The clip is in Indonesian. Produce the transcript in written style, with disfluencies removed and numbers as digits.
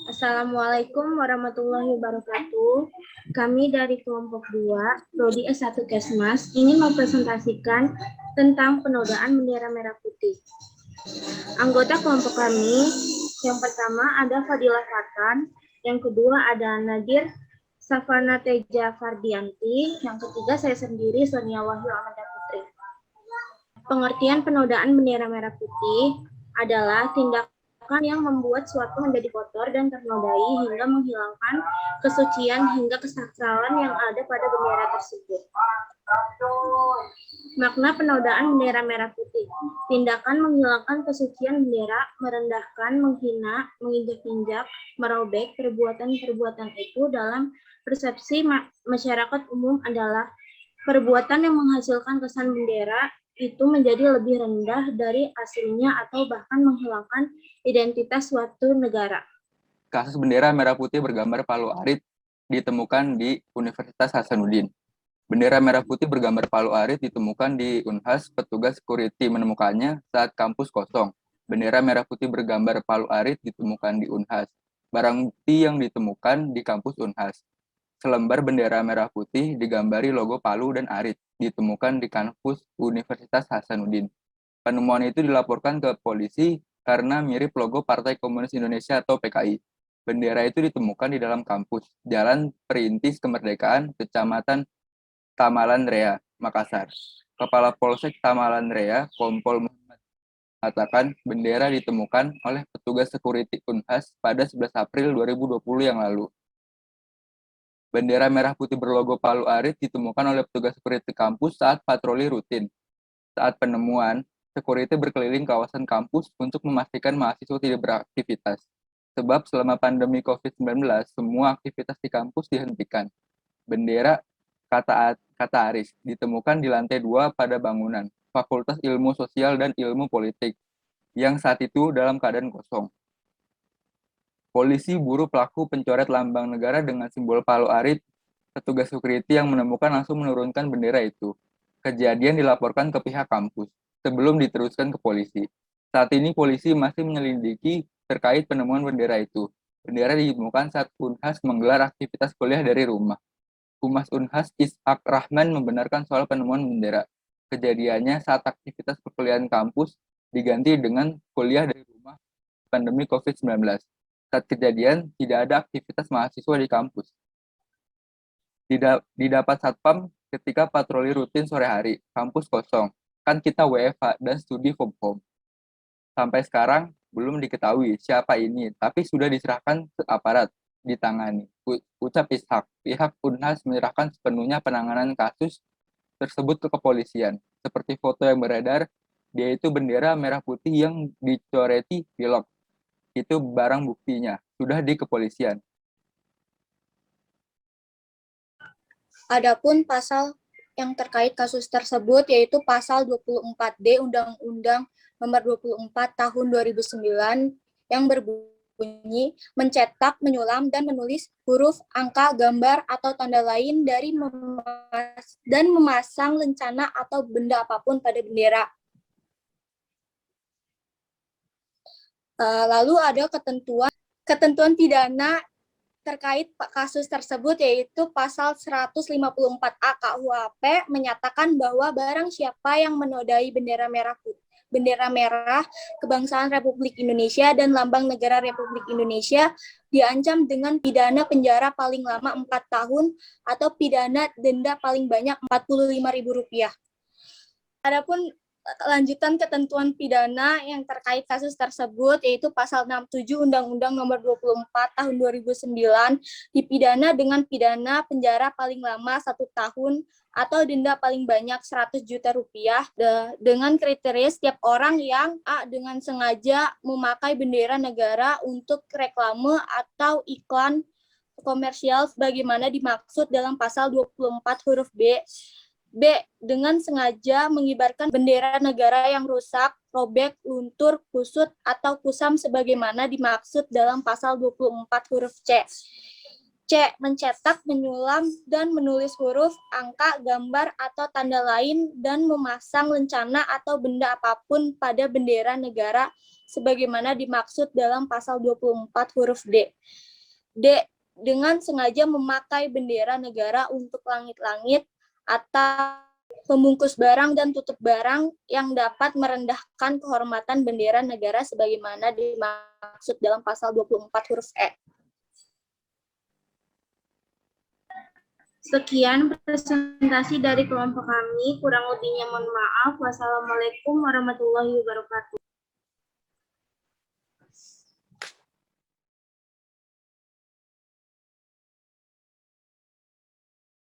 Assalamualaikum warahmatullahi wabarakatuh. Kami dari kelompok 2, Prodi S1 Kesmas, ingin mempresentasikan tentang penodaan bendera merah putih. Anggota kelompok kami, yang pertama ada Fadilah Fatan, yang kedua ada Nadir Safana Teja Fardianti, yang ketiga saya sendiri Sonia Wahyu Amanda Putri. Pengertian penodaan bendera merah putih adalah tindakan yang membuat suatu menjadi kotor dan ternodai hingga menghilangkan kesucian hingga kesakralan yang ada pada bendera tersebut. Makna penodaan bendera merah putih: tindakan menghilangkan kesucian bendera, merendahkan, menghina, menginjak-injak, merobek. Perbuatan-perbuatan itu dalam persepsi masyarakat umum adalah perbuatan yang menghasilkan kesan bendera itu menjadi lebih rendah dari aslinya atau bahkan menghilangkan identitas suatu negara. Kasus bendera merah putih bergambar Palu Arit ditemukan di Universitas Hasanuddin. Bendera merah putih bergambar Palu Arit ditemukan di Unhas, petugas security menemukannya saat kampus kosong. Bendera merah putih bergambar Palu Arit ditemukan di Unhas. Barang bukti yang ditemukan di kampus Unhas. Selembar bendera merah putih digambari logo Palu dan Arit ditemukan di kampus Universitas Hasanuddin. Penemuan itu dilaporkan ke polisi karena mirip logo Partai Komunis Indonesia atau PKI. Bendera itu ditemukan di dalam kampus, Jalan Perintis Kemerdekaan, Kecamatan Tamalan Rea, Makassar. Kepala Polsek Tamalan Rea, Kompol Muhammad, mengatakan bendera ditemukan oleh petugas security Unhas pada 11 April 2020 yang lalu. Bendera merah putih berlogo Palu Arit ditemukan oleh petugas security kampus saat patroli rutin. Saat penemuan, security berkeliling kawasan kampus untuk memastikan mahasiswa tidak beraktivitas. Sebab selama pandemi COVID-19, semua aktivitas di kampus dihentikan. Bendera, kata Aris, ditemukan di lantai 2 pada bangunan Fakultas Ilmu Sosial dan Ilmu Politik, yang saat itu dalam keadaan kosong. Polisi buru pelaku pencoret lambang negara dengan simbol Palu Arit. Petugas security yang menemukan langsung menurunkan bendera itu. Kejadian dilaporkan ke pihak kampus sebelum diteruskan ke polisi. Saat ini polisi masih menyelidiki terkait penemuan bendera itu. Bendera ditemukan saat Unhas menggelar aktivitas kuliah dari rumah. Humas Unhas Ishak Rahman membenarkan soal penemuan bendera. Kejadiannya saat aktivitas perkuliahan kampus diganti dengan kuliah dari rumah pandemi COVID-19. Saat kejadian, tidak ada aktivitas mahasiswa di kampus. Didapat satpam ketika patroli rutin sore hari, kampus kosong. Kan kita WFH dan studi from home. Sampai sekarang belum diketahui siapa ini, tapi sudah diserahkan ke aparat, ditangani. Ucap Ishak, pihak Unhas menyerahkan sepenuhnya penanganan kasus tersebut ke kepolisian. Seperti foto yang beredar, dia itu bendera merah putih yang dicoreti pilok. Itu barang buktinya, sudah di kepolisian. Adapun pasal yang terkait kasus tersebut yaitu pasal 24D Undang-Undang Nomor 24 Tahun 2009 yang berbunyi mencetak, menyulam, dan menulis huruf, angka, gambar, atau tanda lain dari dan memasang lencana atau benda apapun pada bendera. Lalu ada ketentuan pidana terkait kasus tersebut yaitu pasal 154A KUHP menyatakan bahwa barang siapa yang menodai bendera merah kebangsaan Republik Indonesia dan lambang negara Republik Indonesia diancam dengan pidana penjara paling lama 4 tahun atau pidana denda paling banyak Rp45.000. Adapun lanjutan ketentuan pidana yang terkait kasus tersebut yaitu pasal 67 Undang-Undang Nomor 24 Tahun 2009 dipidana dengan pidana penjara paling lama 1 tahun atau denda paling banyak Rp100 juta dengan kriteria setiap orang yang A. dengan sengaja memakai bendera negara untuk reklame atau iklan komersial sebagaimana dimaksud dalam pasal 24 huruf B, dengan sengaja mengibarkan bendera negara yang rusak, robek, luntur, kusut, atau kusam sebagaimana dimaksud dalam pasal 24 huruf C. C. Mencetak, menyulam, dan menulis huruf, angka, gambar, atau tanda lain dan memasang lencana atau benda apapun pada bendera negara sebagaimana dimaksud dalam pasal 24 huruf D. D. Dengan sengaja memakai bendera negara untuk langit-langit atau pembungkus barang dan tutup barang yang dapat merendahkan kehormatan bendera negara sebagaimana dimaksud dalam pasal 24 huruf E. Sekian presentasi dari kelompok kami. Kurang lebihnya mohon maaf. Wassalamualaikum warahmatullahi wabarakatuh.